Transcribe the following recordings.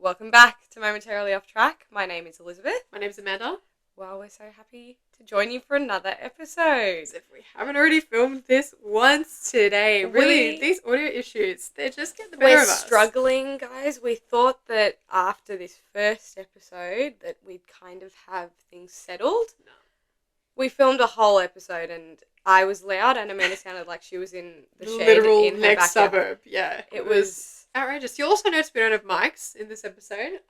Welcome back to Momentarily Off Track. My name is Elizabeth. My name's Amanda. Well, we're so happy to join you for another episode. As if we haven't already filmed this once today. Really, these audio issues, they just get the better of us. We're struggling, guys. We thought that after this first episode that we'd kind of have things settled. No. We filmed a whole episode and I was loud and Amanda sounded like she was in the shed literal in her next backyard. suburb. Yeah. It was outrageous. You'll also notice we don't have mics in this episode.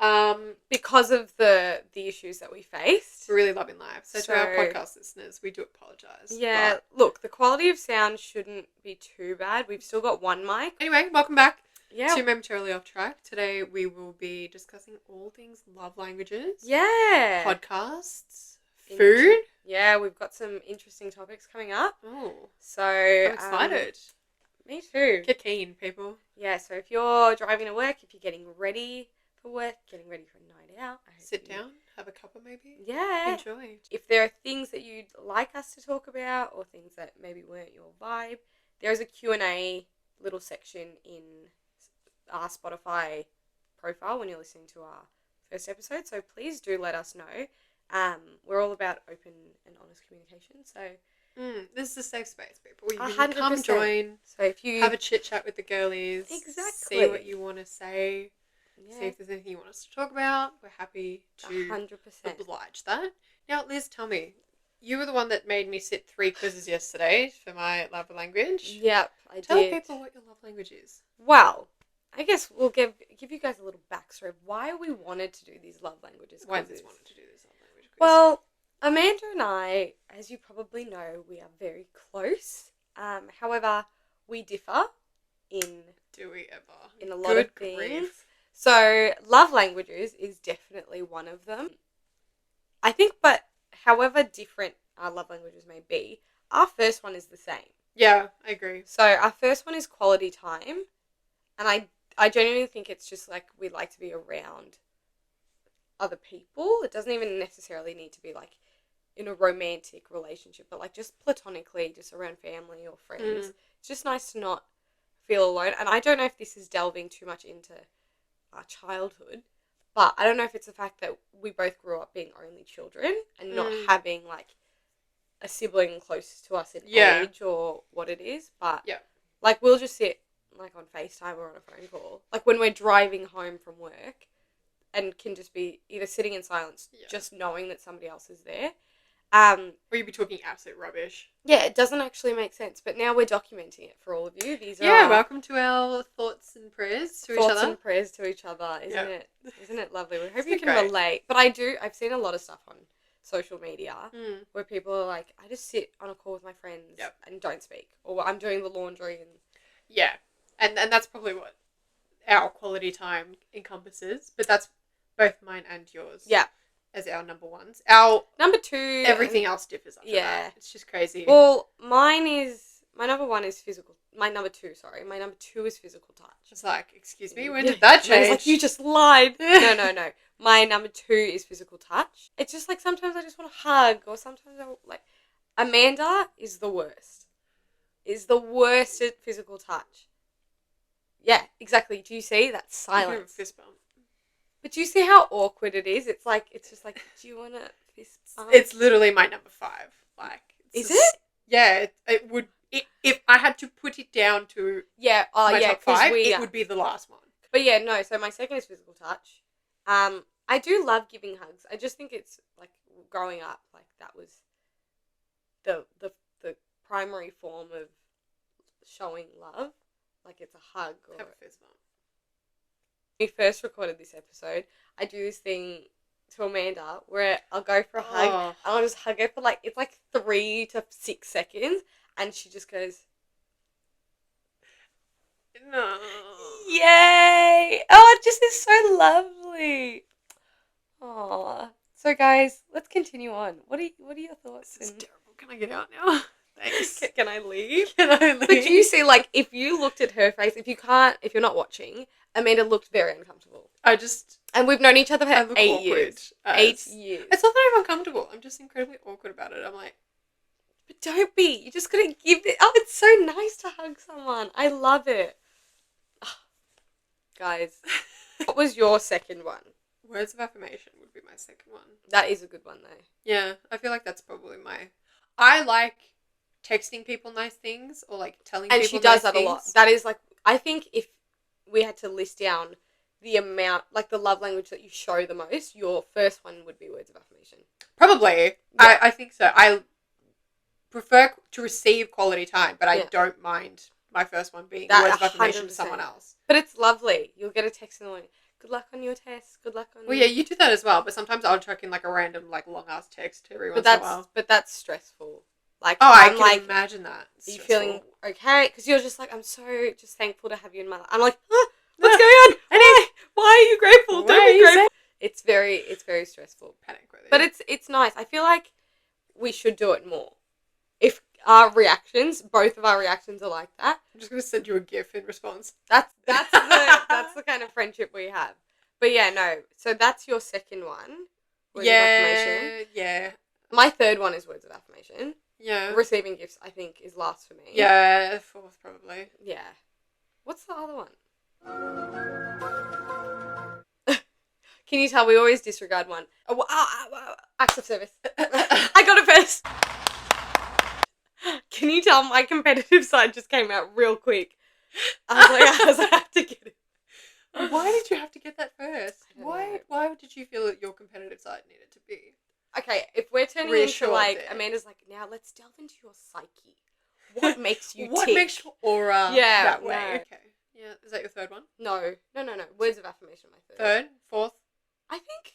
because of the issues that we faced. We're really loving life. So to our podcast listeners, we do apologise. Yeah, look, the quality of sound shouldn't be too bad. We've still got one mic. Anyway, welcome back Yeah. to Momentarily Off Track. Today we will be discussing all things love languages. Yeah. Podcasts. Food. Yeah, we've got some interesting topics coming up. Oh. So I'm excited. Me too. Get keen, people. Yeah, so if you're driving to work, if you're getting ready for work, getting ready for a night out, Sit down, have a cuppa maybe. Yeah. Enjoy. If there are things that you'd like us to talk about or things that maybe weren't your vibe, there is a Q&A little section in our Spotify profile when you're listening to our first episode. So please do let us know. We're all about open and honest communication. So this is a safe space, people. You can 100%. come join. So if you have a chit chat with the girlies. Exactly. See what you want to say. Yeah. See if there's anything you want us to talk about. We're happy to 100%. oblige that. Now, Liz, tell me. You were the one that made me sit 3 quizzes yesterday for my love language. Yep, I Tell did. people what your love language is. Well, I guess we'll give you guys a little backstory of why we wanted to do these love languages. Why Liz wanted to do this love language quiz? Well, Amanda and I, as you probably know, we are very close. However, we differ in do we ever? in a lot Good of things. grief. So, love languages is definitely one of them. I think, but however different our love languages may be, our first one is the same. Yeah, I agree. So, our first one is quality time. And I genuinely think it's just like we like to be around other people. It doesn't even necessarily need to be like in a romantic relationship, but like just platonically, just around family or friends. It's just nice to not feel alone. And I don't know if this is delving too much into our childhood, but I don't know if it's the fact that we both grew up being only children and not having like a sibling close to us in age or what it is. But like we'll just sit like on FaceTime or on a phone call, like when we're driving home from work, and can just be either sitting in silence, just knowing that somebody else is there. Or you'd be talking absolute rubbish. Yeah, it doesn't actually make sense, but now we're documenting it for all of you. These are welcome to our thoughts and prayers to each other. Thoughts and prayers to each other, isn't it? Isn't it lovely? We hope you can great. relate. But I've seen a lot of stuff on social media where people are like, I just sit on a call with my friends and don't speak, or I'm doing the laundry and and that's probably what our quality time encompasses, but that's both mine and yours. Yeah. As our number ones. Our number 2, everything else differs after that. It's just crazy. Well, my number 1 is physical. My number 2 is physical touch. It's like, excuse me, when did that change? It's like, you just lied. No. My number 2 is physical touch. It's just like sometimes I just want to hug, or sometimes I like. Amanda is the worst. Is the worst at physical touch. Yeah, exactly. Do you see that silence? Fist bump. But do you see how awkward it is? It's just like, do you want to fist bump? It's literally my number 5. Like, is it? Yeah, it would. If I had to put it down to my top 5, it would be the last one. But yeah, no. So my second is physical touch. I do love giving hugs. I just think it's like growing up, like that was the primary form of showing love. Like it's a hug or have a fist bump. When we first recorded this episode, I do this thing to Amanda where I'll go for a hug and I'll just hug her for like, it's like 3 to 6 seconds, and she just goes, no. Yay! Oh, it just is so lovely. Aw. So guys, let's continue on. What are your thoughts? This is terrible. Can I get out now? Thanks. Can I leave? Can I leave? But do you see, like, if you looked at her face, if you're not watching, Amanda looked very uncomfortable. And we've known each other for 8 years. 8 years. It's not that I'm uncomfortable. I'm just incredibly awkward about it. I'm like, but don't be. You just gotta give it. Oh, it's so nice to hug someone. I love it. Oh, guys, What was your second one? Words of affirmation would be my second one. That is a good one, though. Yeah, I feel like that's probably my... I like texting people nice things or, like, telling people nice things. And she does that a lot. That is, like, I think if we had to list down the amount, like, the love language that you show the most, your first one would be words of affirmation. Probably. Yeah. I think so. I prefer to receive quality time, but I don't mind my first one being words of affirmation to someone else. But it's lovely. You'll get a text in the morning. Good luck on your test. Good luck on... Well, yeah, you do that as well, but sometimes I'll chuck in, like, a random, like, long-ass text every once in a while. But that's stressful. Like, I can imagine that. Are you feeling okay? Because you're just like, I'm so just thankful to have you in my life. I'm like, what's going on? Why are you grateful? Don't be grateful. It's very stressful. Panic really. But it's nice. I feel like we should do it more. If our reactions, both of our reactions are like that. I'm just gonna send you a GIF in response. That's the kind of friendship we have. But yeah, no. So that's your second one. Words of affirmation. Yeah. My third one is words of affirmation. Yeah. Receiving gifts, I think, is last for me. Yeah, fourth probably. Yeah. What's the other one? Can you tell we always disregard one? Acts of service. I got it first. Can you tell my competitive side just came out real quick? I was like, I have to get it. Why did you have to get that first? Why did you feel that your competitive side needed to be? Okay, if we're turning into like, Amanda's like, now let's delve into your psyche. What makes you What tick? makes your aura that way? No. Okay. Yeah, is that your third one? No. Words of affirmation, my third. Third? Fourth? I think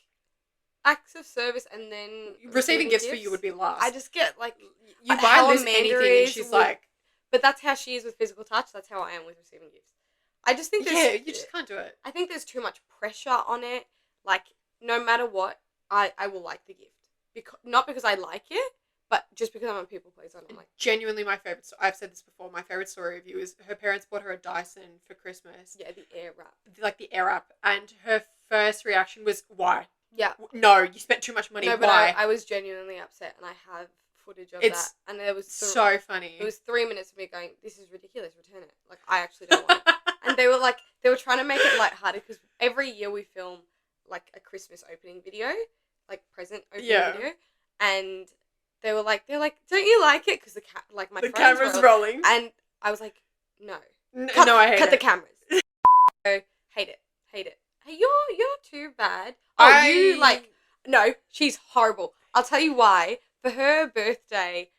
acts of service and then... Receiving gifts for you would be last. I just get like... You buy Liz anything and she's like... But that's how she is with physical touch. That's how I am with receiving gifts. I just think there's... Yeah, you just can't do it. I think there's too much pressure on it. Like, no matter what, I will like the gift. Not because I like it, but just because I'm a people pleaser. I'm like... Genuinely my favourite... I've said this before. My favourite story of you is her parents bought her a Dyson for Christmas. Yeah, the air wrap. Like the air wrap. And her first reaction was, why? Yeah. No, you spent too much money. No, but why? I was genuinely upset, and I have footage of that. And there was so funny. It was 3 minutes of me going, "This is ridiculous. Return it." Like, I actually don't want it. And they were trying to make it lighthearted because every year we film like a Christmas opening video, like present opening video, and they were like, "Don't you like it?" Because the camera's rolling, and I was like, "No, I hate cut it. the cameras." So, hate it. Hey, you're not too bad. Oh, no, she's horrible. I'll tell you why. For her birthday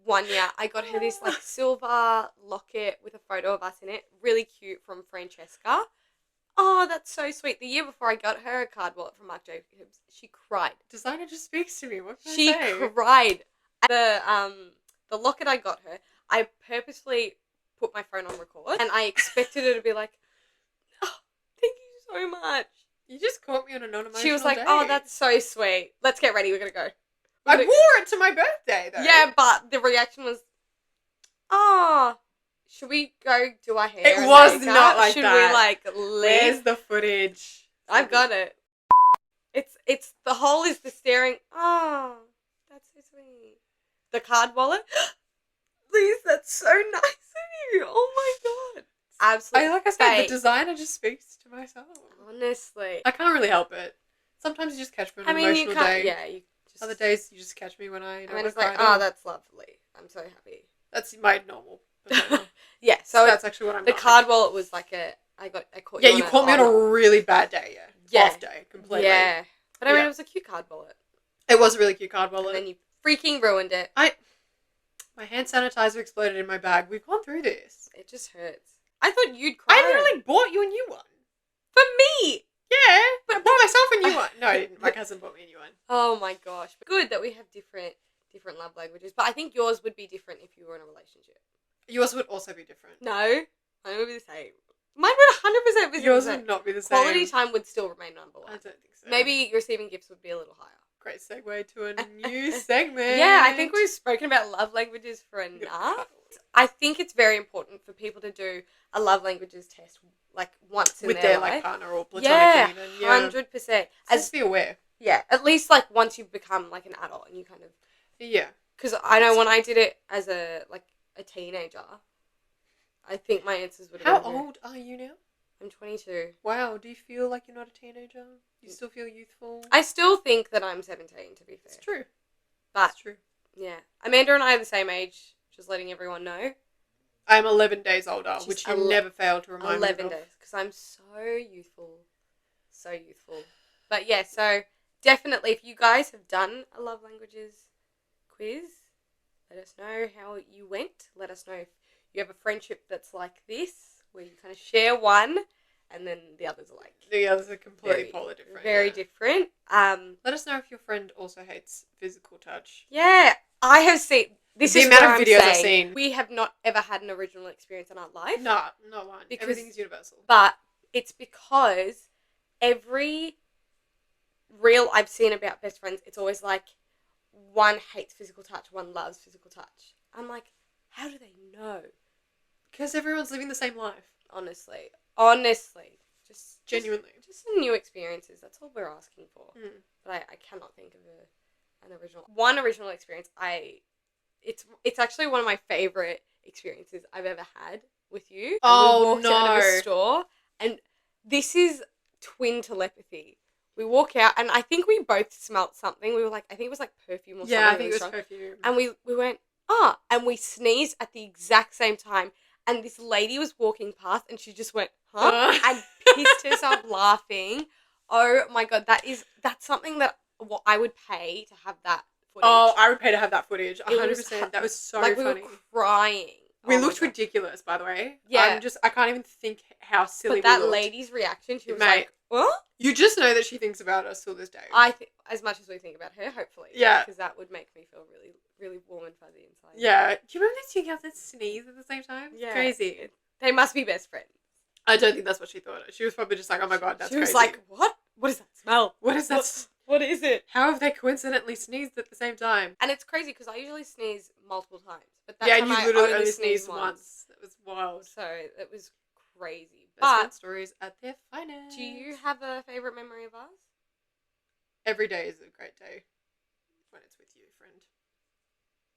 one year, I got her this like silver locket with a photo of us in it. Really cute, from Francesca. Oh, that's so sweet. The year before, I got her a card wallet from Marc Jacobs. She cried. Designer just speaks to me. What can I say? She cried. The locket I got her, I purposefully put my phone on record, and I expected her to be like, "Oh, thank you so much." You just caught me on a non-emotional She was like, day. "Oh, that's so sweet. Let's get ready. We're gonna go." I wore it to my birthday, though. Yeah, but the reaction was, "Oh, should we go do our hair?" It was not like should that. Should we leave? Where's the footage? I've got it. It's the whole is the staring. Oh, that's so sweet. The card wallet. Please, that's so nice of you. Oh my god. Absolutely. Like I said, the designer just speaks to myself. Honestly. I can't really help it. Sometimes you just catch me on an emotional day. Yeah, you just... Other days you just catch me when I don't it's like, oh, that's lovely. I'm so happy. That's my normal. Yeah, so that's actually what I'm The card wallet was like I caught you you caught me on a really bad day, Off day, completely. Yeah. But I mean, it was a cute card wallet. It was a really cute card wallet. And then you freaking ruined it. My hand sanitizer exploded in my bag. We've gone through this. It just hurts. I thought you'd cry. I literally bought you a new one. For me! Yeah, but I bought myself a new one. No, I didn't. My cousin bought me a new one. Oh my gosh. But good that we have different love languages. But I think yours would be different if you were in a relationship. Yours would also be different. No. Mine would be the same. Mine would 100% be the same. Yours would not be the same. Quality time would still remain number one. I don't think so. Maybe receiving gifts would be a little higher. Great segue to a new segment. Yeah, I think we've spoken about love languages for enough. I think it's very important for people to do a love languages test like once in with their like life. partner or platonic even. Yeah, 100%. Just be aware. Yeah, at least like once you've become like an adult and you kind of... Yeah. Because I know when I did it as a teenager, I think my answers would have been... How old are you now? I'm 22. Wow, do you feel like you're not a teenager? You still feel youthful? I still think that I'm 17, to be fair. It's true. But, it's true. Yeah. Amanda and I are the same age, just letting everyone know. I'm 11 days older, which you never fail to remind me of. 11 days, because I'm so youthful. So youthful. But yeah, so definitely if you guys have done a love languages quiz, let us know how you went. Let us know if you have a friendship that's like this, where you kind of share one, and then the others are like... The others are completely polar different. Very different. Let us know if your friend also hates physical touch. Yeah, I have seen... This the is amount what of I'm videos saying. I've seen. We have not ever had an original experience in our life. No, not one. Everything's universal. But it's because every reel I've seen about best friends, it's always like one hates physical touch, one loves physical touch. I'm like, how do they know? Because everyone's living the same life. Honestly. Just genuinely. Just some new experiences. That's all we're asking for. But I cannot think of an original. One original experience, it's actually one of my favourite experiences I've ever had with you. Oh, we walked out of a store, and this is twin telepathy. We walk out, and I think we both smelt something. We were like, I think it was like perfume or something. Yeah, I think it was perfume. And we went, and we sneezed at the exact same time. And this lady was walking past, and she just went, huh? And pissed herself laughing. Oh my God, that's something that I would pay to have that footage. Oh, I would pay to have that footage. 100%. That was so funny. We were crying. We looked ridiculous, by the way. Yeah. I can't even think how silly we looked. But that lady's reaction, she was like, what? You just know that she thinks about us till this day. I think as much as we think about her, hopefully. Yeah. Because that would make me feel really, really warm and fuzzy inside. Yeah. Do you remember those two girls that sneeze at the same time? Yeah. Crazy. They must be best friends. I don't think that's what she thought. She was probably just like, oh my God, that's crazy. She was like, what? What is that smell? What is that? What is it? How have they coincidentally sneezed at the same time? And it's crazy because I usually sneeze multiple times. But that and time you I literally only sneezed once. That was wild. So it was crazy. Best friend stories at their finest. Do you have a favourite memory of ours? Every day is a great day when it's with you, friend.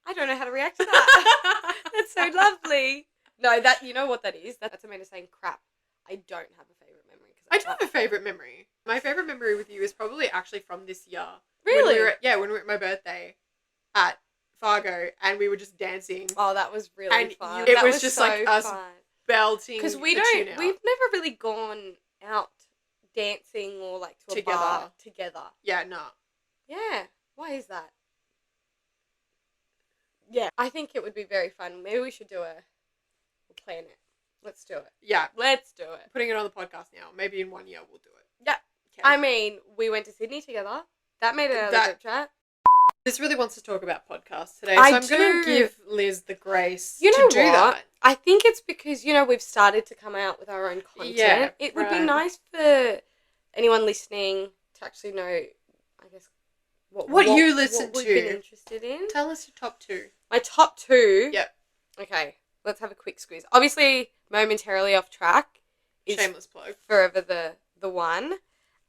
I don't know how to react to that. That's so lovely. No, you know what that is? That's Amanda saying crap. I don't have a favourite memory. I do have a favourite memory. My favourite memory with you is probably actually from this year. Really? When we were at my birthday at Fargo and we were just dancing. Oh, that was really fun. It was just so like us belting. Because we've never really gone out dancing or like to a bar together. Yeah, no. Yeah. Why is that? Yeah. I think it would be very fun. Maybe we should we'll plan it. Let's do it. Yeah. Let's do it. Putting it on the podcast now. Maybe in 1 year we'll do it. Yeah. Okay. I mean, we went to Sydney together. That made it out of the group chat. Liz really wants to talk about podcasts today, so I'm going to give Liz the grace to do that. I think it's because, we've started to come out with our own content. Yeah, it would be nice for anyone listening to actually know, I guess, what you listen what we've been interested in. Tell us your top two. My top two? Yep. Okay, let's have a quick squeeze. Obviously, Momentarily Off Track is shameless plug. Forever the one.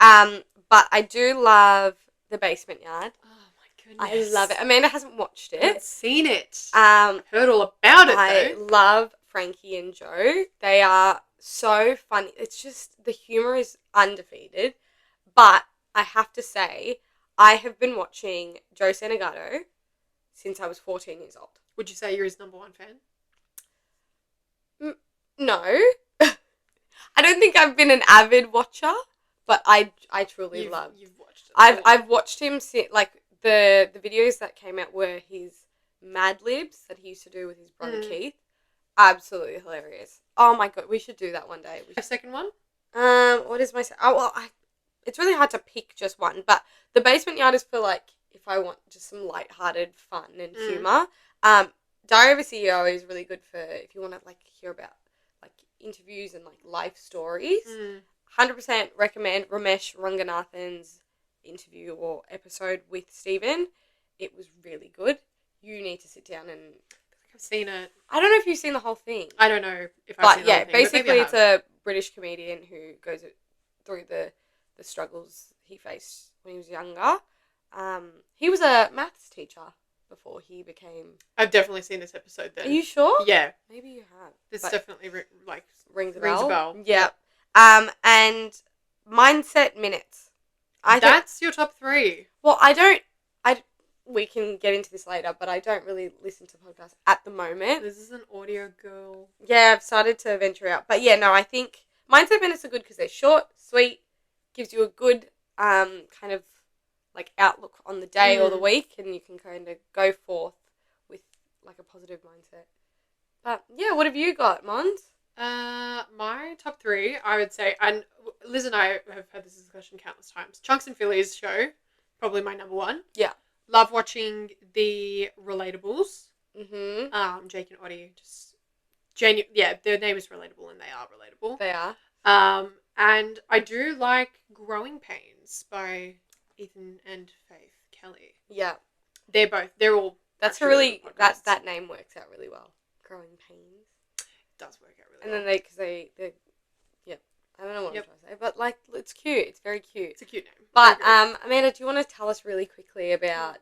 But I do love The Basement Yard. Oh my goodness. I love it. Amanda hasn't watched it. I haven't seen it. I've heard all about it, I love Frankie and Joe. They are so funny. It's just, the humour is undefeated. But I have to say, I have been watching Joe Santagato since I was 14 years old. Would you say you're his number one fan? No. I don't think I've been an avid watcher, but I truly love. You've watched it. I've watched him like the videos that came out were his Mad Libs that he used to do with his brother Keith. Absolutely hilarious. Oh my God, we should do that one day. A second one? What is my it's really hard to pick just one, but The Basement Yard is for like if I want just some lighthearted fun and humour. Diary of a CEO is really good for if you want to like hear about like interviews and like life stories. 100% recommend Ramesh Ranganathan's interview or episode with Stephen. It was really good. You need to sit down and... I've seen it. I don't know if you've seen the whole thing. I don't know if I've seen the whole thing. Basically it's a British comedian who goes through the struggles he faced when he was younger. He was a maths teacher before he became... I've definitely seen this episode then. Are you sure? Yeah. Maybe you have. This definitely rings a bell. bell. Yeah. And mindset minutes. That's your top 3. Well, we can get into this later, but I don't really listen to podcasts at the moment. This is an audio girl. Yeah, I've started to venture out. But yeah, no, I think mindset minutes are good because they're short, sweet, gives you a good kind of like outlook on the day or the week, and you can kind of go forth with like a positive mindset. But yeah, what have you got, Mons? My top 3, I would say, and Liz and I have had this discussion countless times. Chunks and Phillies show, probably my number 1. Yeah. Love watching the Relatables. Mm-hmm. Jake and Oddie, just genuine. Yeah, their name is relatable, and they are relatable. They are. And I do like Growing Pains by Ethan and Faith Kelly. Yeah. They're all. That's a really that name works out really well. Growing Pains. It does work out really and well. And then they I don't know what I'm trying to say, but like it's cute. It's very cute. It's a cute name. But Amanda, do you want to tell us really quickly about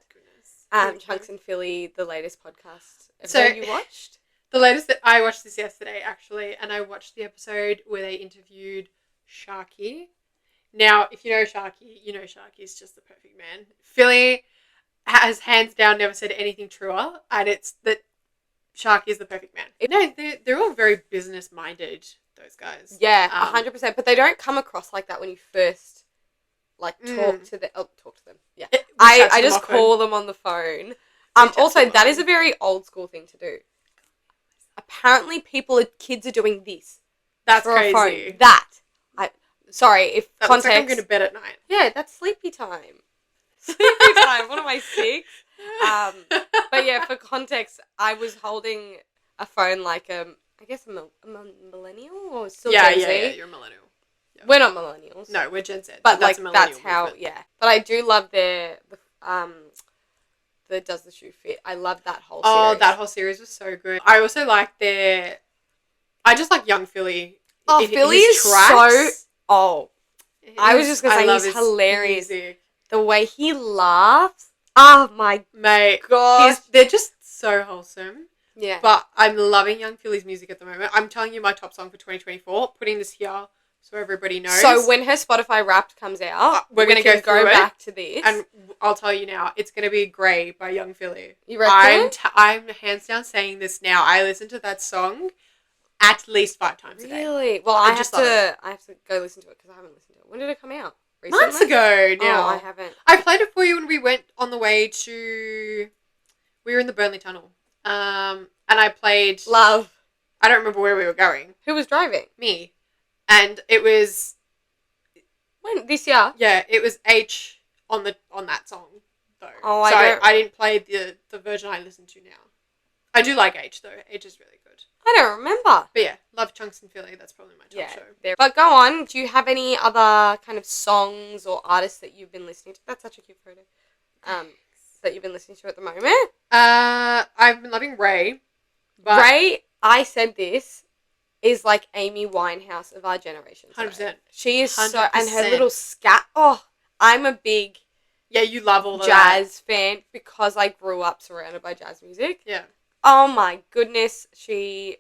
Chunks and Philly, the latest podcast episode you watched? The latest that I watched this yesterday actually, and I watched the episode where they interviewed Sharky. Now, if you know Sharky, you know Sharky's just the perfect man. Philly has hands down never said anything truer, and it's that Sharky is the perfect man. No, they're all very business minded. Those guys. Yeah, 100%. But they don't come across like that when you first talk to them. Yeah, I just call them on the phone. Also, that is a very old school thing to do. Apparently, kids are doing this. That's for crazy. A phone. Sorry, if that context. Looks like I'm going to bed at night. Yeah, that's sleepy time. Sleepy time. What am I, 6? But yeah, for context, I was holding a phone like I guess I'm a millennial or still Gen Z. Yeah, you're a millennial. Yeah. We're not millennials. No, we're Gen Z. But that's how, movement. Yeah. But I do love the Does the Shoe Fit? I love that whole series. Oh, that whole series was so good. I also like I just like young Philly. Oh, Philly is so... Oh. I was just going to say, he's hilarious. Music. The way he laughs. Oh, my God. They're just so wholesome. Yeah. But I'm loving Young Philly's music at the moment. I'm telling you my top song for 2024. Putting this here so everybody knows. So when her Spotify Wrapped comes out, we're going to go back to this. And I'll tell you now, it's going to be Grey by Young Philly. You reckon? I'm hands down saying this now. I listen to that song at least 5 times a day. Really? Well, I have to go listen to it because I haven't listened to it. When did it come out? Recently? Months ago now. Oh, I haven't. I played it for you when we went on the way to... We were in the Burnley Tunnel. And I played... Love. I don't remember where we were going. Who was driving? Me. And it was... When? This year? Yeah, it was H on that song, though. Oh, so I didn't play the version I listen to now. I do like H, though. H is really good. I don't remember. But yeah, love Chunks and Philly. That's probably my top show. There. But go on. Do you have any other kind of songs or artists that you've been listening to? That's such a cute photo. That you've been listening to at the moment? I've been loving Ray. But Ray, I said this, is like Amy Winehouse of our generation. 100%. She is 100%. So... And her little scat... Oh, I'm a big... Yeah, you love all jazz fan because I grew up surrounded by jazz music. Yeah. Oh my goodness, she's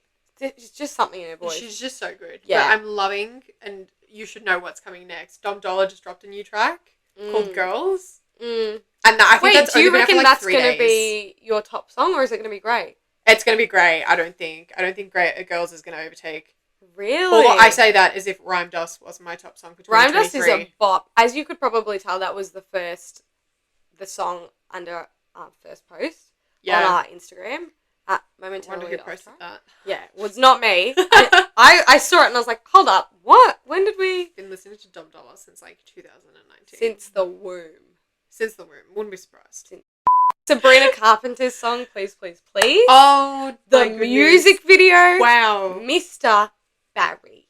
just something in her voice. She's just so good. Yeah. But I'm loving, and you should know what's coming next. Dom Dollar just dropped a new track called Girls. And I think that's only been out for like 3 days. Going to be your top song, or is it going to be Grey? It's going to be Grey, I don't think. I don't think Girls is going to overtake. Really? Or I say that as if Rhyme Dust was my top song for 2023. Rhyme Dust is a bop. As you could probably tell, that was the song under our first post on our Instagram. Momentarily. I wonder who posted that. Yeah, it was not me. I saw it and I was like, hold up, what? When did we... Been listening to Dom Dollar since like 2019. Since the womb. Wouldn't be surprised. Sabrina Carpenter's song, Please, Please, Please. Oh, the music video. Wow. Mr. Barry.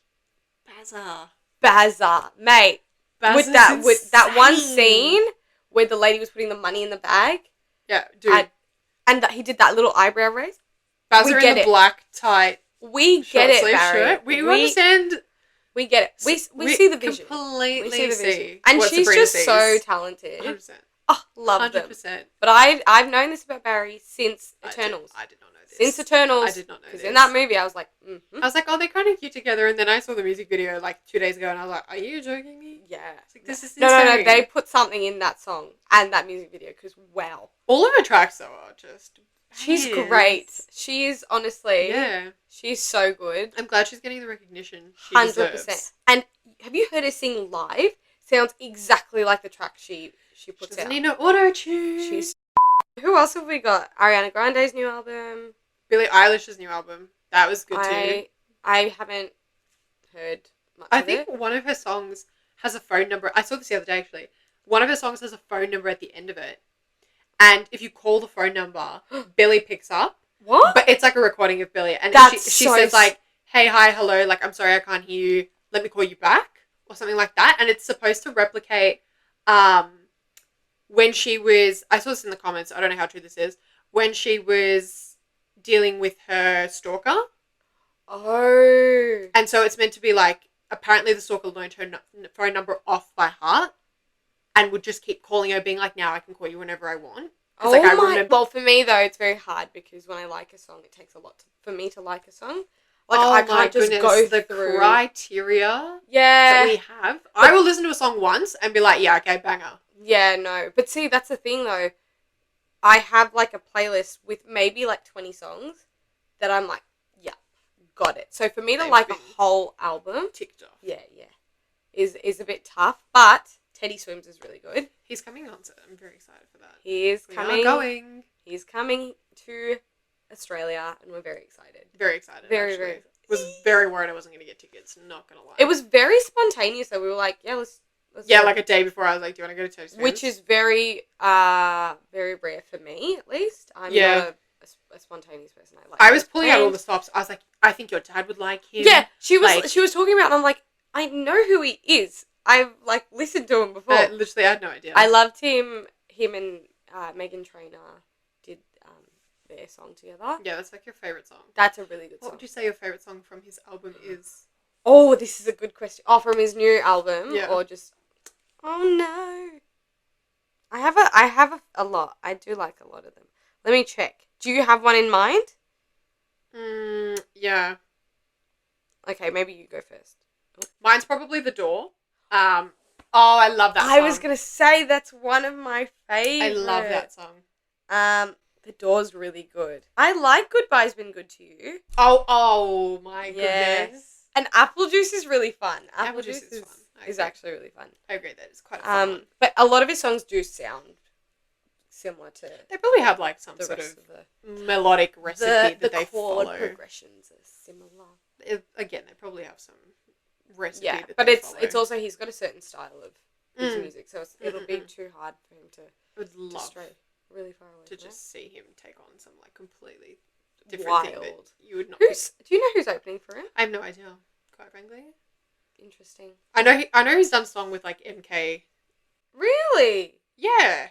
Bazza. Mate. With that one scene where the lady was putting the money in the bag. Yeah, dude. And he did that little eyebrow raise. Bazza in the black tight. We get it, Barry. Shirt. We understand. We get it. We see the vision. Completely see. And she's Sabrina just so talented. 100%. Oh, love 100%. them. But I've known this about Barry since Eternals. I did not know this. this. Since Eternals. I did not know this. Because in that movie, I was like, I was like, oh, they're kind of cute together. And then I saw the music video like 2 days ago and I was like, are you joking me? yeah. It's like, this is No, insane. they put something in that song and that music video because, wow. All of her tracks, though, are just... She's bangers. great. She is, honestly... Yeah. She's so good. I'm glad she's getting the recognition she 100%. deserves. And have you heard her sing live? Sounds exactly like the track she puts Doesn't out. need no auto-tune. She's... Who else have we got? Ariana Grande's new album. Billie Eilish's new album. That was good too. I haven't heard much I of think it. one of her songs has a phone number. I saw this the other day, actually. One of her songs has a phone number at the end of it. And if you call the phone number, Billie picks up. What? But it's like a recording of Billie. And she so says like, hey, hi, hello, like, I'm sorry I can't hear you. Let me call you back. Or something like that. And it's supposed to replicate when she was... I saw this in the comments. I don't know how true this is. When she was dealing with her stalker. Oh. And so it's meant to be like, apparently the stalker learned her phone number off by heart and would just keep calling her, being like, now I can call you whenever I want. Oh like, I my... remember... Well, for me, though, it's very hard because when I like a song, it takes a lot for me to like a song. Like, oh I can't just go the through... criteria Yeah. that we have. I will listen to a song once and be like, yeah, okay, banger. Yeah, no. But see, that's the thing, though. I have, like, a playlist with maybe, like, 20 songs that I'm like, yeah, got it. So for me to like a whole album... Ticked off. Yeah. Is a bit tough, but Teddy Swims is really good. He's coming on, so I'm very excited for that. He is coming. We are going. He's coming to Australia, and we're very excited. Very excited, very, actually. very. Was very worried I wasn't going to get tickets, not going to lie. It was very spontaneous, though. We were like, yeah, let's yeah, go. like a day before, I was like, do you want to go to Teddy Swims? Which is very, very rare for me, at least. I'm not a spontaneous person. I was pulling out all the stops. I was like, I think your dad would like him. Yeah, she was talking about it, and I'm like, I know who he is. I've, like, listened to him before. Literally, I had no idea. I loved him and Meghan Trainor did their song together. Yeah, that's like your favourite song. That's a really good song. What would you say your favourite song from his album is? Oh, this is a good question. Oh, from his new album? Yeah. Or just... Oh, no. I have a lot. I do like a lot of them. Let me check. Do you have one in mind? Yeah. Okay, maybe you go first. Mine's probably The Door. Oh, I love that song. I was going to say that's one of my favourites. I love that song. The Door's really good. I like Goodbye's Been Good to You. Oh my goodness. And Apple Juice is really fun. Apple Juice is fun. Is actually really fun. I agree that it's quite a fun one. But a lot of his songs do sound similar to... They probably have like some sort of melodic recipe that they follow. The chord progressions are similar. Again, they probably have some recipe that they follow. It's also, he's got a certain style of his music, so it'll be too hard for him to... I would love stray really far away to from just see him take on some like completely different thing that you would not be... Do you know who's opening for him? I have no idea, quite frankly. Interesting. I know he's done a song with like MK. Really? Yeah.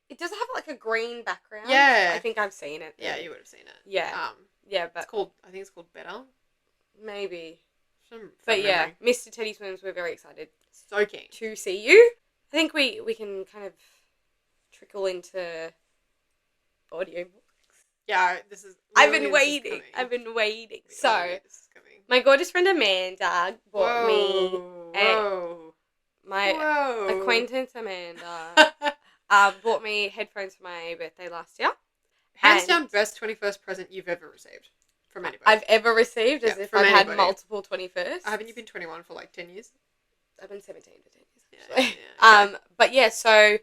It does have like a green background. Yeah. I think I've seen it. Yeah, you would have seen it. Yeah. Yeah, but I think it's called Better. Maybe. From but yeah, memory. Mr. Teddy Swims, we're very excited. So keen to see you. I think we can kind of trickle into audiobooks. Yeah, this is... I've been waiting. So, my gorgeous friend Amanda bought me... My acquaintance Amanda bought me headphones for my birthday last year. Hands down best 21st present you've ever received from anybody. I've ever received, as if I've had multiple 21st. Haven't you been 21 for like 10 years? I've been 17 for 10 years, actually. Okay. But yeah, so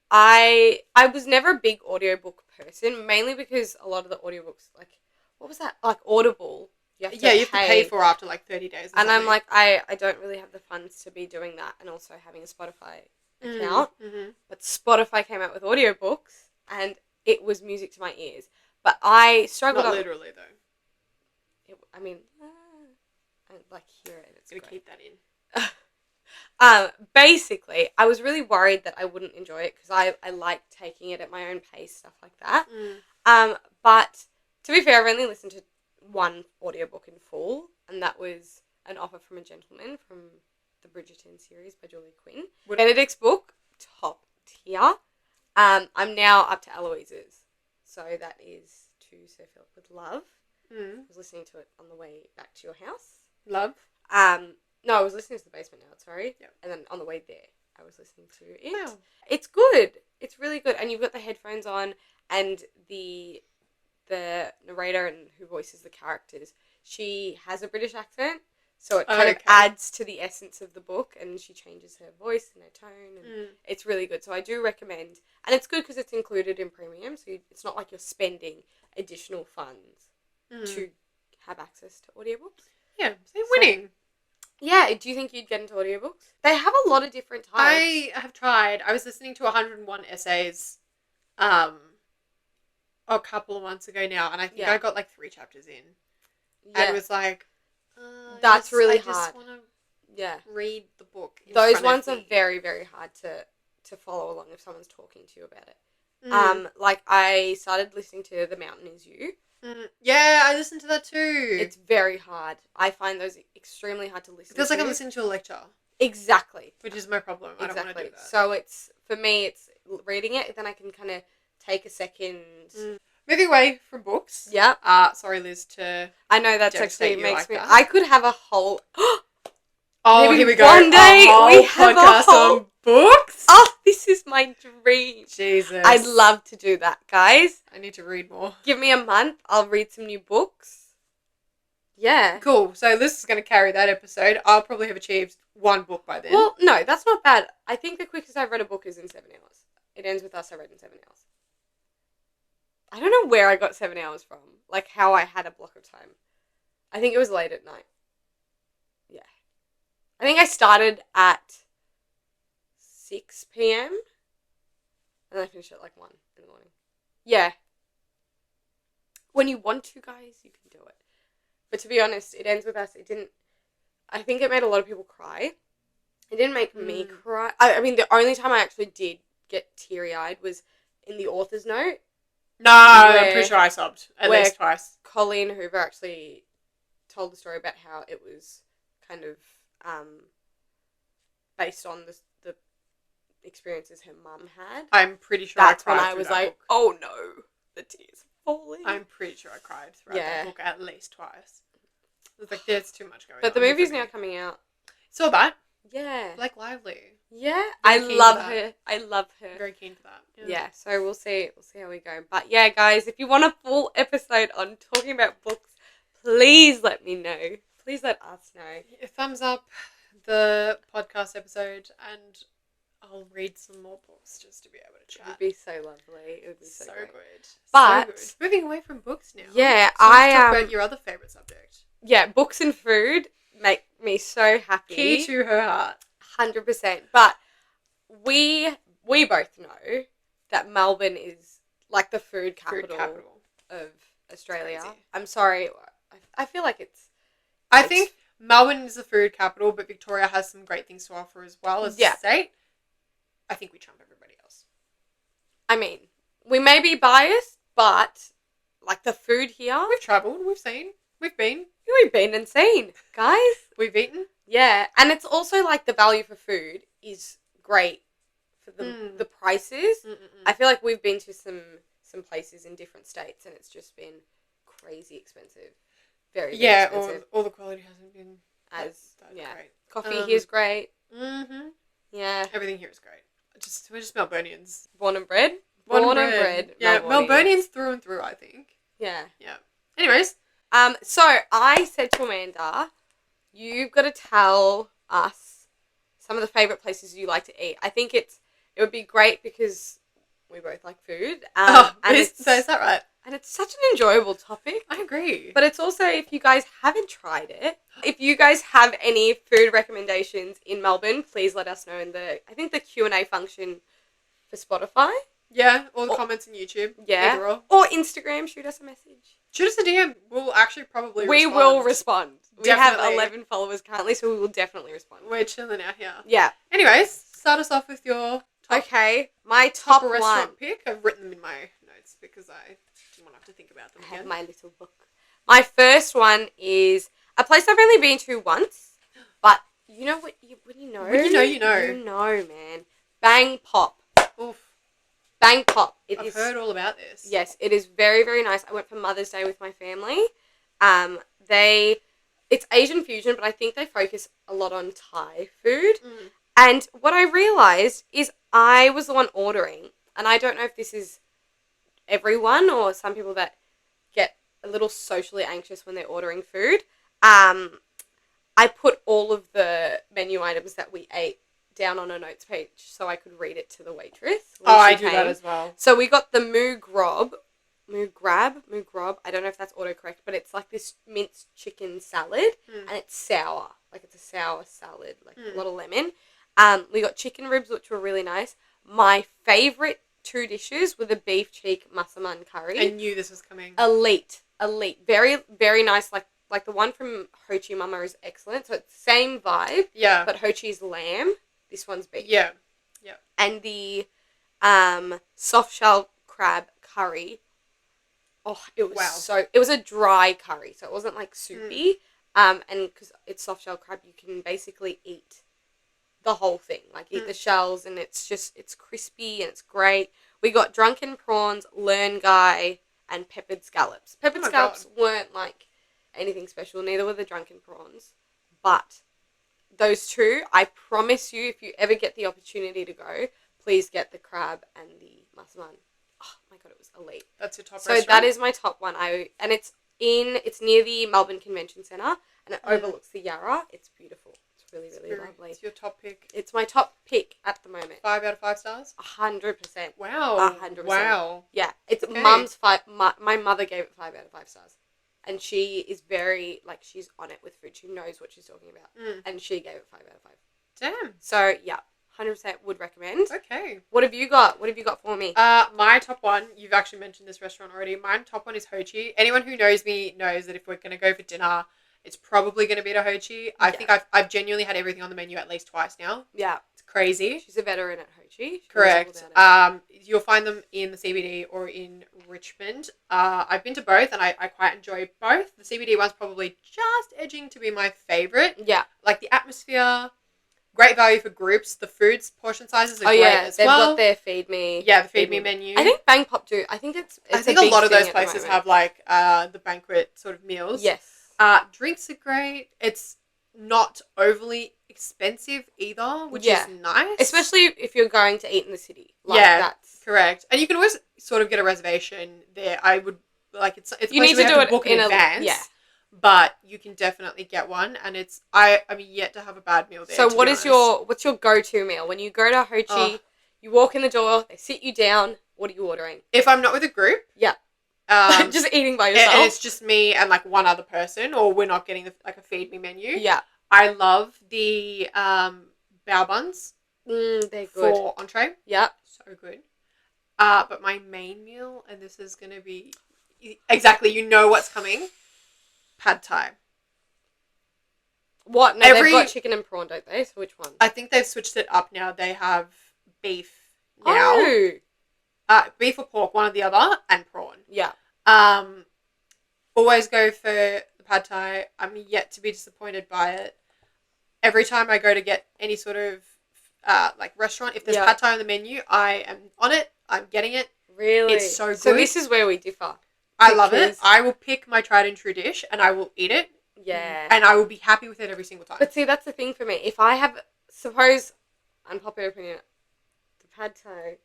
I was never a big audiobook person, mainly because a lot of the audiobooks, like, what was that? Like Audible. You have to pay for after like 30 days. And I'm like, I don't really have the funds to be doing that, and also having a Spotify account. Mm-hmm. But Spotify came out with audiobooks, and it was music to my ears. But I struggled. Not literally, though. I mean, I like hear it. It's gonna great. keep that in. Basically, I was really worried that I wouldn't enjoy it because I like taking it at my own pace, stuff like that. But to be fair, I've only listened to one audiobook in full, and that was An Offer from a Gentleman from the Bridgerton series by Julia Quinn. Benedict's book, top tier. I'm now up to Eloise's, so that is Sir Philip with Love. Mm. I was listening to it on the way back to your house. Love. No, I was listening to the basement now, sorry. Yep. And then on the way there, I was listening to it. Wow. It's good. It's really good. And you've got the headphones on, and the narrator and who voices the characters, she has a British accent, so it kind of adds to the essence of the book, and she changes her voice and her tone, and it's really good. So I do recommend, and it's good because it's included in premium, so it's not like you're spending additional funds to have access to audiobooks. Yeah, so winning. Yeah, do you think you'd get into audiobooks? They have a lot of different types. I have tried. I was listening to 101 Essays a couple of months ago now, and I think I got like 3 chapters in. Yeah. And it was like, that's really hard. I just want to read the book. Those ones are very, very hard to follow along if someone's talking to you about it. Like I started listening to The Mountain Is You. Yeah, I listened to that too. It's very hard. I find those extremely hard to listen to. It feels like I'm listening to a lecture. Exactly. Which is my problem. I don't want to do that. So it's, for me, it's reading it, then I can kind of take a second. Moving away from books. Yeah. Sorry, Liz, to I know that's actually makes like me. that. I could have a whole. Maybe here we go. One day we have podcast a whole on books. Oh, this is my dream. Jesus. I'd love to do that, guys. I need to read more. Give me a month. I'll read some new books. Yeah. Cool. So Liz is going to carry that episode. I'll probably have achieved 1 book by then. Well, no, that's not bad. I think the quickest I've read a book is in 7 hours. It ends with Us. I read in 7 hours. I don't know where I got 7 hours from. Like, how I had a block of time. I think it was late at night. Yeah. I think I started at 6 p.m. and I finished at like 1 in the morning. Yeah. When you want to, guys, you can do it. But to be honest, it ends with Us. It didn't... I think it made a lot of people cry. It didn't make me cry. I mean, the only time I actually did get teary-eyed was in the author's note. No, I'm pretty sure I sobbed at least twice. Colleen Hoover actually told the story about how it was kind of based on the experiences her mum had. I'm pretty sure that's I cried when I was like, book. Oh no, the tears are falling. I'm pretty sure I cried throughout that book at least twice. It was like, there's too much going on. But the movie's now coming out. Saw that. Yeah. Blake Lively. Yeah. I love her. I love her. Very keen for that. Yeah, so we'll see how we go. But yeah, guys, if you want a full episode on talking about books, please let me know. Please let us know. Thumbs up the podcast episode, and I'll read some more books just to be able to chat. It would be so lovely. It would be so great. Good. But so good. Moving away from books now. Yeah, so let's talk about your other favourite subject. Yeah, books and food make me so happy. Key to her heart. 100%. But we both know that Melbourne is like the food capital of Australia. Crazy. I'm sorry. I feel like it's... I think Melbourne is the food capital, but Victoria has some great things to offer as well as a state. I think we trump everybody else. I mean, we may be biased, but like the food here... We've travelled. We've seen. We've been. We've been and seen, guys. We've eaten. Yeah. And it's also like the value for food is great for the prices. I feel like we've been to some places in different states and it's just been crazy expensive. Very, very expensive. All the quality hasn't been as great. Coffee here's great. Mm-hmm. Yeah. Everything here is great. We're just Melburnians. Born and bred. Yeah, Melburnians through and through, I think. Yeah. Yeah. Anyways. So I said to Amanda, you've got to tell us some of the favourite places you like to eat. I think it would be great because we both like food. Is that right? And it's such an enjoyable topic. I agree. But it's also, if you guys haven't tried it, if you guys have any food recommendations in Melbourne, please let us know in the Q&A function for Spotify. Yeah, or the comments on YouTube. Yeah. Or Instagram, shoot us a message. Shoot us a DM. We'll actually probably respond. We will respond. Definitely. We have 11 followers currently, so we will definitely respond. We're chilling out here. Yeah. Anyways, start us off with your my top restaurant one. pick. I've written them in my notes because I didn't want to have to think about them again. I have my little book. My first one is a place I've only been to once, but you know what? When you know. When you know, you know. You know, man. Bang Pop. Oof. Bang Pop. I've heard all about this. Yes, it is very, very nice. I went for Mother's Day with my family. It's Asian fusion, but I think they focus a lot on Thai food. Mm. And what I realised is I was the one ordering, and I don't know if this is everyone or some people that get a little socially anxious when they're ordering food. I put all of the menu items that we ate down on a notes page so I could read it to the waitress. I do that as well. So we got the moo grab. I don't know if that's autocorrect, but it's like this minced chicken salad, and it's sour. Like it's a sour salad, like a lot of lemon. We got chicken ribs, which were really nice. My favourite 2 dishes were the beef cheek massaman curry. I knew this was coming. Elite. Very, very nice. Like the one from Ho Chi Mama is excellent. So it's the same vibe. Yeah. But Ho Chi's lamb. This one's beef. Yeah. And the soft shell crab curry. Oh, it was it was a dry curry, so it wasn't like soupy. And because it's soft shell crab, you can basically eat the whole thing. Like eat the shells, and it's crispy and it's great. We got drunken prawns, learn guy, and peppered scallops. Peppered scallops weren't like anything special. Neither were the drunken prawns, but those 2, I promise you, if you ever get the opportunity to go, please get the crab and the massaman. Oh my god, it was elite. That's your top So restaurant? that is my top one. It's near the Melbourne Convention Centre, and it overlooks the Yarra. It's beautiful. It's really, really lovely. It's your top pick. It's my top pick at the moment. 5 out of 5 stars? 100%. Wow. 100%. Wow. Yeah. It's okay. Mum's 5. My mother gave it 5 out of 5 stars. And she is very, like, she's on it with food. She knows what she's talking about. And she gave it 5 out of 5. Damn. So, yeah. 100% would recommend. Okay. What have you got? What have you got for me? My top one, you've actually mentioned this restaurant already. My top one is Ho Chi. Anyone who knows me knows that if we're going to go for dinner, it's probably going to be at Ho Chi. I think I've genuinely had everything on the menu at least twice now. Yeah. It's crazy. She's a veteran at Ho Chi. Correct. You'll find them in the CBD or in Richmond. I've been to both, and I quite enjoy both. The CBD one's probably just edging to be my favourite. Yeah. Like the atmosphere, great value for groups. The food's portion sizes are great as they've well. got their feed me. Yeah, the feed me menu. I think Bang Pop do. I think I think a lot of those places have like the banquet sort of meals. Yes. Drinks are great. It's not overly expensive either, which is nice. Especially if you're going to eat in the city. That's correct. And you can always sort of get a reservation there. I would like it's you need to do it book in advance. Yeah. But you can definitely get one, and it's I'm yet to have a bad meal there. So what's your go-to meal when you go to Ho Chi? You walk in the door, they sit you down. What are you ordering? If I'm not with a group, just eating by yourself, and it's just me and like one other person, or we're not getting a feed me menu. Yeah, I love the bao buns. They're good for entree. Yeah, so good. But my main meal, and this is gonna be exactly, you know what's coming. Pad Thai. What? No, they've got chicken and prawn, don't they? So which one? I think they've switched it up now. They have beef now. Oh. Beef or pork, one or the other, and prawn. Yeah. Always go for the Pad Thai. I'm yet to be disappointed by it. Every time I go to get any sort of like restaurant, if there's Pad Thai on the menu, I am on it. I'm getting it. Really? It's so good. So this is where we differ. I love it. I will pick my tried and true dish and I will eat it. Yeah. And I will be happy with it every single time. But see, that's the thing for me. If I have, suppose, unpopular opinion, the Pad Thai,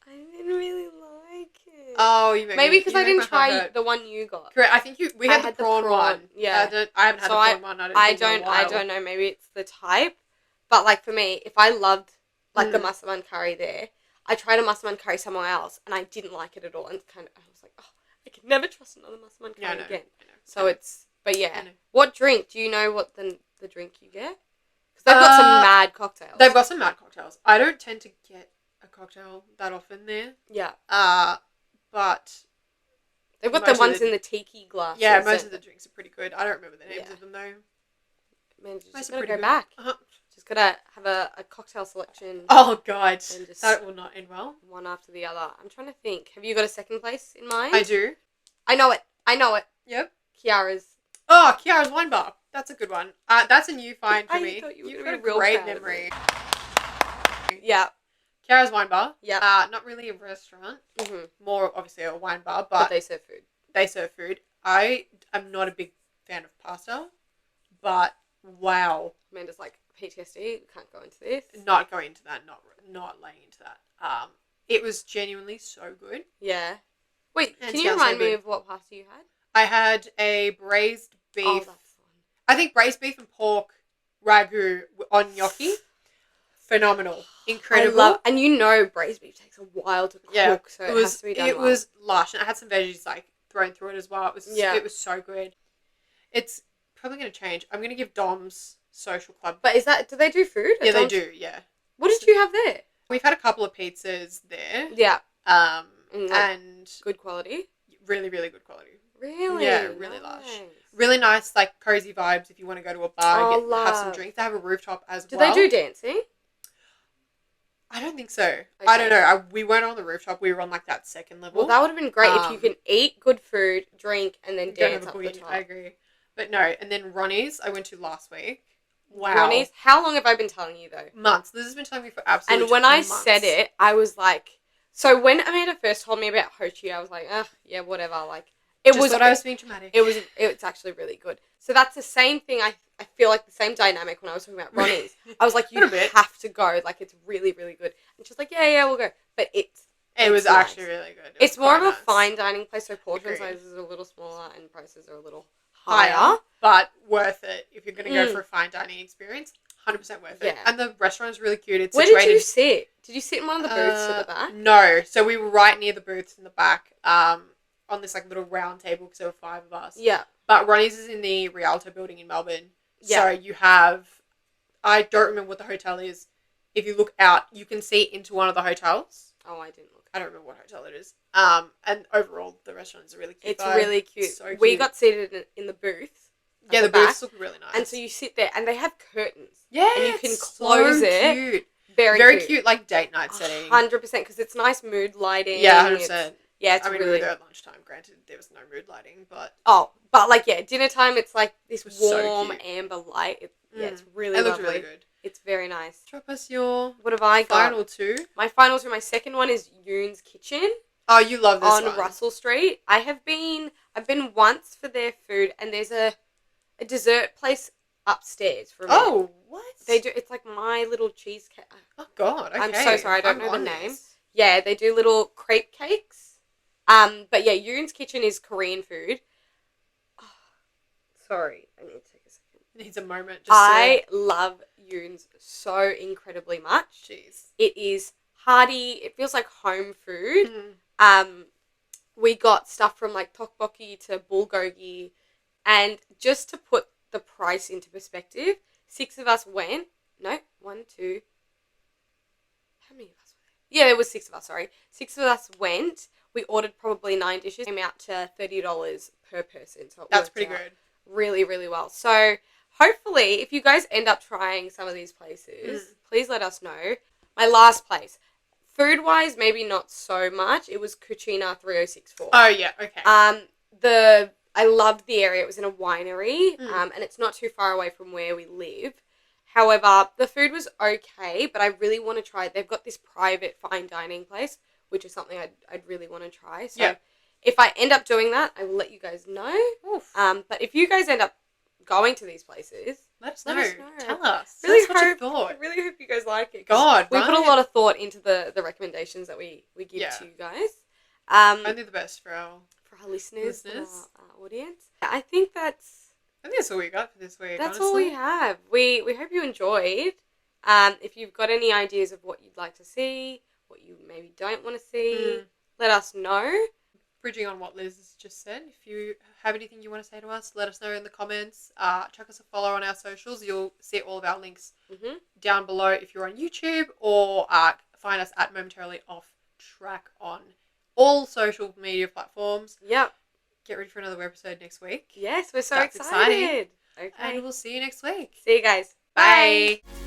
I didn't really like it. Oh, you maybe because I didn't try the one you got. Correct. I think we had the prawn one. Yeah. I haven't had the prawn one. I don't know. Maybe it's the type. But like for me, if I loved like the massaman curry there, I tried a massaman curry somewhere else and I didn't like it at all. And I was like, oh, I could never trust another massaman curry again. I know. So it's, but yeah. What drink? Do you know what the drink you get? Because they've got some mad cocktails. They've got some mad cocktails. I don't tend to get a cocktail that often there. Yeah. But they've got the ones in the tiki glasses. Yeah, most of the drinks are pretty good. I don't remember the names of them though. Man, just gotta go back. Just gotta have a cocktail selection. Oh god, that will not end well. One after the other. I'm trying to think. Have you got a second place in mind? I do. I know it. Yep. Kiara's. Oh, Kiara's Wine Bar. That's a good one. That's a new find for me. Thought you got a great memory. Yeah. Kiara's Wine Bar. Yeah. Not really a restaurant. Mm-hmm. More obviously a wine bar, But but they serve food. they serve food. I am not a big fan of pasta, but wow. Amanda's like, PTSD, can't go into this. Not going into that, not laying into that. It was genuinely so good. Yeah. Wait, And can you remind me of what pasta you had? I had a braised beef. Oh, that's the one. I think braised beef and pork ragu on gnocchi. Phenomenal. Incredible. And you know braised beef takes a while to cook, so it has to be done well. was lush, and it had some veggies like thrown through it as well. It was so good. It's probably going to change. I'm going to give Dom's Social Club. But do they do food? Yeah, they do, yeah. What did you have there? We've had a couple of pizzas there. Yeah. And good quality? Really, really good quality. Really? Yeah, really lush. Really nice, like, cozy vibes if you want to go to a bar and have some drinks. They have a rooftop as well. Do they do dancing? I don't think so. Okay. I don't know. We weren't on the rooftop. We were on, like, that second level. Well, that would have been great if you can eat good food, drink, and then dance up the top. I agree. But no, and then Ronnie's I went to last week. Wow. Ronnie's? How long have I been telling you, though? Months. This has been telling me for absolutely And when I months. said it, I was like... So when Amanda first told me about Hochi, I was like, yeah, whatever. Like, I was being dramatic. It's actually really good. So that's the same thing. I feel like the same dynamic when I was talking about Ronnie's. I was like, you have to go. Like, it's really, really good. And she's like, yeah, we'll go. But it was nice. Actually really good. It's more of a fine dining place, so portion sizes are a little smaller and prices are a little higher. But worth it if you're going to go for a fine dining experience. 100% worth it. And the restaurant is really cute. It's situated... Where did you sit? Did you sit in one of the booths at the back? No. So we were right near the booths in the back on this like little round table because there were 5 of us. Yeah. But Ronnie's is in the Rialto building in Melbourne. Yeah. So you have... I don't remember what the hotel is. If you look out, you can see into one of the hotels. Oh, I didn't look. I don't remember what hotel it is. And overall, the restaurant is really cute. It's really cute. So cute. We got seated in the booth. Yeah, the booths look really nice. And so you sit there, and they have curtains. Yeah, and you can close it. Cute. Very cute, like date night setting. 100%, because it's nice mood lighting. Yeah, 100%. It's we were there at lunchtime. Granted, there was no mood lighting, but dinner time. It's like this warm so amber light. It's really it lovely. looked really good. It's very nice. Drop us your what have I got? Final two. My final two. My second one is Yoon's Kitchen. Oh, you love this on one. Russell Street. I've been once for their food, and there's a dessert place upstairs from Oh, what? They do. It's like My Little Cheesecake. Oh God, okay. I'm so sorry, I don't know the name. Yeah, they do little crepe cakes. But yeah, Yoon's Kitchen is Korean food. Oh, sorry, I need to take a second. It needs a moment. I love Yoon's so incredibly much. Jeez. It is hearty. It feels like home food. We got stuff from like tteokbokki to bulgogi, and just to put the price into perspective, 6 of us went. No, 1, 2. How many of us were there? Yeah, there was 6 of us. Sorry, 6 of us went. We ordered probably 9 dishes. Came out to $30 per person. So that's pretty good. Really, really well. So hopefully, if you guys end up trying some of these places, please let us know. My last place, food-wise, maybe not so much. It was Cucina 3064. Oh yeah, okay. I loved the area. It was in a winery, and it's not too far away from where we live. However, the food was okay, but I really want to try. They've got this private fine dining place, which is something I'd really want to try. So if I end up doing that, I will let you guys know. But if you guys end up going to these places, let us know. Tell us. Really thought. I really hope you guys like it. God, we put a lot of thought into the recommendations that we give to you guys. Only the best for our listeners. And our audience. I think that's all we got for this week. That's honestly. all we have. We hope you enjoyed. If you've got any ideas of what you'd like to see, what you maybe don't want to see, let us know. Bridging on what Liz has just said, if you have anything you want to say to us, let us know in the comments. Chuck us a follow on our socials. You'll see all of our links down below if you're on YouTube, or find us at Momentarily Off Track on all social media platforms. Yep. Get ready for another episode next week. Yes, we're so That's excited. Okay. And we'll see you next week. See you guys. Bye. Bye.